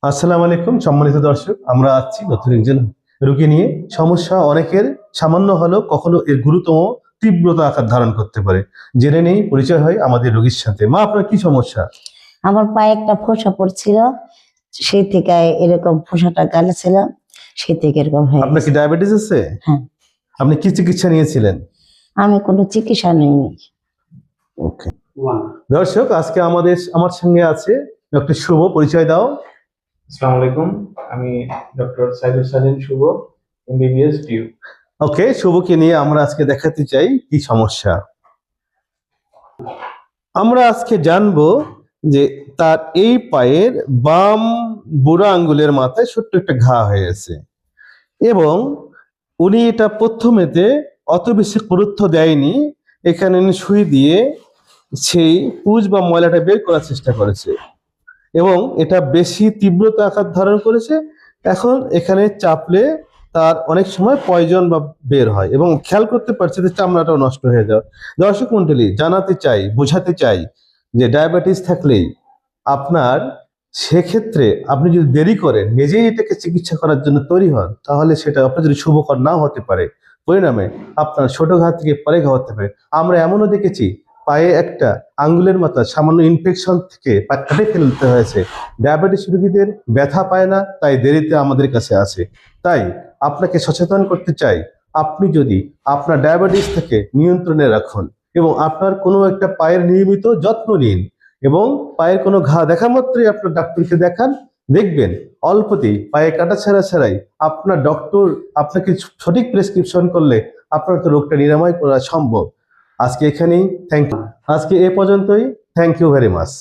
আসসালামু আলাইকুম সম্মানিত দর্শক, আমরা আছি নতুন একজন রোগী নিয়ে। সমস্যা অনেকের সামান্য হলেও কখনো এর গুরুতম তীব্রতা আকার ধারণ করতে পারে। জেনে নেই, পরিচয় হয় আমাদের রোগীর সাথে। মা, আপনার কি সমস্যা? আমার পায়ে একটা ফোসা পড়ছিল, সেই থেকে এরকম ফোসাটা গালেছিল, সেই থেকে এরকম হয়ে আপনার কি গেছে। ডায়াবেটিস আছে? হ্যাঁ। আপনি কি চিকিৎসা নিয়েছিলেন? আমি কোনো চিকিৎসা নেইনি। ওকে দর্শক, আজকে আমার সঙ্গে আছে ডক্টর শুভ। পরিচয় দাও। আসসালামু আলাইকুম, আমি ডক্টর সাইদুল সালিম শুভ, এমবিবিএস ডিউ। ওকে, শুভকে নিয়ে আমরা আজকে দেখাতে চাই কি সমস্যা। আমরা আজকে জানবো যে তার এই পায়ের বাম বুড়া আঙ্গুলের মাথায় ছোট্ট একটা ঘা হয়ে গেছে, এবং উনি এটা প্রথমেতে অত বেশি গুরুত্ব দেয়নি। এখানে উনি সুই দিয়ে সেই পুঁজ বা ময়লাটা বের করার চেষ্টা করেছে, এবং এটা বেশি তীব্রতা আকার ধারণ করেছে। এখন এখানে চাপলে তার অনেক সময় পয়জন বা বের হয়, এবং খেয়াল করতে পারছে যে চামড়াটাও নষ্ট হয়ে যাওয়া। দর্শক মন্ডলী, জানাতে চাই, বোঝাতে চাই যে ডায়াবেটিস থাকলেই আপনার, সেক্ষেত্রে আপনি যদি দেরি করেন, নিজেই এটাকে চিকিৎসা করার জন্য তৈরি হন, তাহলে সেটা আপনার যদি শুভকর নাও হতে পারে। পরিণামে আপনার ছোট ঘা থেকে পরে ঘা হতে পারে। আমরা এমনও দেখেছি, পায়ে একটা আঙ্গুলের মাথা সামান্য ইনফেকশন থেকে পা কেটে ফেলতে হয়েছে। ডায়াবেটিস রোগীদের ব্যথা পায় না, তাই দেরিতে আমাদের কাছে আসে। তাই আপনাকে সচেতন করতে চাই, আপনি যদি আপনার ডায়াবেটিস থেকে নিয়ন্ত্রণে রাখুন, এবং আপনার কোনো একটা পায়ের নিয়মিত যত্ন নিন, এবং পায়ের কোনো ঘা দেখা মাত্রই আপনার ডাক্তারকে দেখান। দেখবেন অল্পতেই পায়ে কাটা ছাড়া ছাড়াই আপনার ডক্টর আপনাকে সঠিক প্রেসক্রিপশন করলে আপনার তো রোগটা নিরাময় করা সম্ভব। আজকে এখানেই আজকে এ পর্যন্তই। Thank you very much.